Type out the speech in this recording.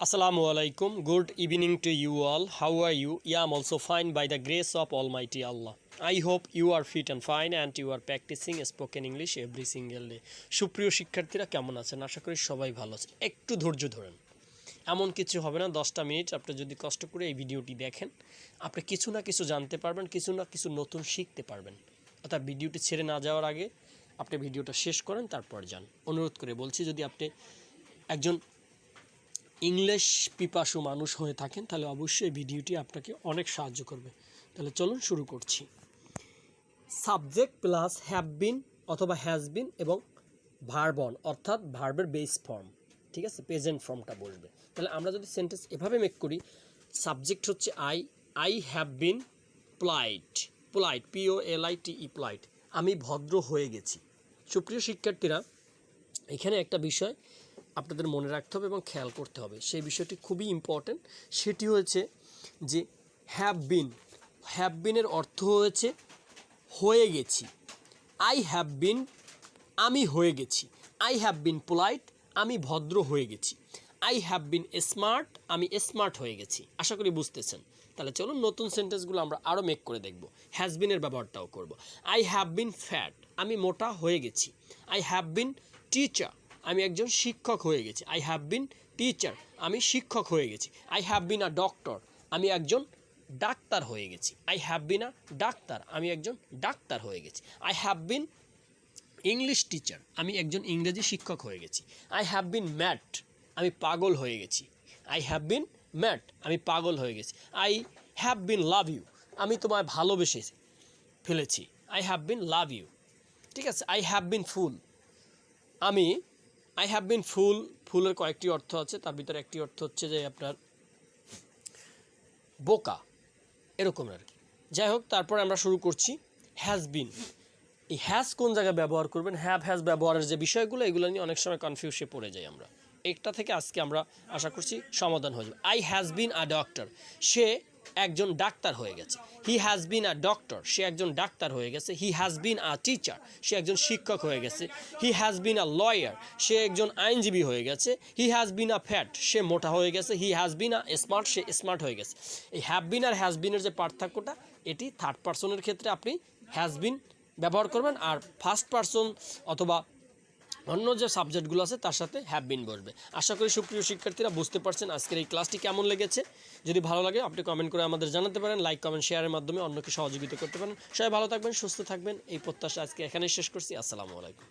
Assalamu alaikum. Good evening to you all. How are you? I am also fine by the grace of Almighty Allah. I hope you are fit and fine and you are practicing spoken English every single day. সুপ্রিয় শিক্ষার্থীরা কেমন আছেন? আশা করি সবাই ভালো আছেন। একটু ধৈর্য ধরেন। এমন কিছু হবে না 10টা মিনিট আপনি যদি কষ্ট করে এই ভিডিওটি দেখেন, আপনি কিছু না কিছু জানতে পারবেন, কিছু না কিছু নতুন শিখতে পারবেন। অর্থাৎ ভিডিওটি ছেড়ে না যাওয়ার আগে আপনি ভিডিওটা শেষ করেন তারপর যান। অনুরোধ করে বলছি, যদি আপনি একজন ইংলিশ পিপাসু মানুষ হয়ে থাকেন তাহলে অবশ্যই ভিডিওটি আপনাকে অনেক সাহায্য করবে। তাহলে চলুন শুরু করছি। সাবজেক্ট প্লাস হ্যাভ বিন অথবা হ্যাজ বিন এবং ভার্ব অন অর্থাৎ ভার্বের বেস ফর্ম, ঠিক আছে, প্রেজেন্ট ফর্মটা বসবে। তাহলে আমরা যদি সেন্টেন্স এভাবে মেক করি, সাবজেক্ট হচ্ছে I have bin polite, POLITE polite, আমি ভদ্র হয়ে গেছি। সুপ্রিয় শিক্ষার্থীরা, এখানে একটা বিষয় আপনাদের মনে রাখতে হবে এবং খেয়াল করতে হবে, সেই বিষয়টি খুবই ইম্পর্ট্যান্ট। সেটি হচ্ছে যে হ্যাভ বিনের অর্থ হয়েছে হয়ে গেছি। আই হ্যাভ বিন, আমি হয়ে গেছি। আই হ্যাভ বিন পোলাইট, আমি ভদ্র হয়ে গেছি। আই হ্যাভ বিন স্মার্ট, আমি স্মার্ট হয়ে গেছি। আশা করি বুঝতেছেন। তাহলে চলুন নতুন সেন্টেন্সগুলো আমরা আরও মেক করে দেখব। হ্যাজ বিনের ব্যবহারটাও করব। আই হ্যাভ বিন ফ্যাট, আমি মোটা হয়ে গেছি। আই হ্যাভ বিন টিচার, আমি একজন শিক্ষক হয়ে গেছি। আই হ্যাভ বিন টিচার, আমি শিক্ষক হয়ে গেছি। I have bin a doctor, আমি একজন ডাক্তার হয়ে গেছি। I have bin a doctor, আমি একজন ডাক্তার হয়ে গেছি। I have bin English teacher, আমি একজন ইংরেজি শিক্ষক হয়ে গেছি। আই হ্যাভ বিন ম্যাড, আমি পাগল হয়ে গেছি। আই হ্যাভ বিন ম্যাড, আমি পাগল হয়ে গেছি। I have been love you, আমি তোমায় ভালোবেসে ফেলেছি। I have been love you, ঠিক আছে। I have been fool, I have been ফুলের কয়েকটি অর্থ আছে, তার ভিতরে একটি অর্থ হচ্ছে যে আপনার বোকা, এরকম আর কি। যাই হোক, তারপরে আমরা শুরু করছি হ্যাজ বিন। এই হ্যাজ কোন জায়গায় ব্যবহার করবেন, হ্যাজ ব্যবহারের যে বিষয়গুলো, এগুলো নিয়ে অনেক সময় কনফিউজে পড়ে যাই আমরা। একটা থেকে আজকে আমরা আশা করছি সমাধান হয়ে যাবে। I has been a doctor, সে একজন ডাক্তার হয়ে গেছে। He has been a doctor, সে একজন ডাক্তার হয়ে গেছে। He has been a teacher, সে একজন শিক্ষক হয়ে গেছে। He has been a lawyer, সে একজন আইনজীবী হয়ে গেছে। He has been a fat, সে মোটা হয়ে গেছে। He has been a smart, say smart হয়ে গেছে। এই হ্যাভ বিন আর হ্যাজ বিনের যে পার্থক্যটা, এটি থার্ড পার্সনের ক্ষেত্রে আপনি হ্যাজ বিন ব্যবহার করবেন, আর ফার্স্ট পার্সন অথবা অন্য যে সাবজেক্টগুলো আছে তার সাথে হ্যাভ বিন বসবে। আশা করি সুপ্রিয় শিক্ষার্থীরা বুঝতে পারছেন আজকের এই ক্লাসটি কেমন লেগেছে। যদি ভালো লাগে আপনি কমেন্ট করে আমাদের জানাতে পারেন, লাইক কমেন্ট শেয়ারের মাধ্যমে অন্যকে সহযোগিতা করতে পারেন। সবাই ভালো থাকবেন, সুস্থ থাকবেন, এই প্রত্যাশা আজকে এখানেই শেষ করছি। আসসালামু আলাইকুম।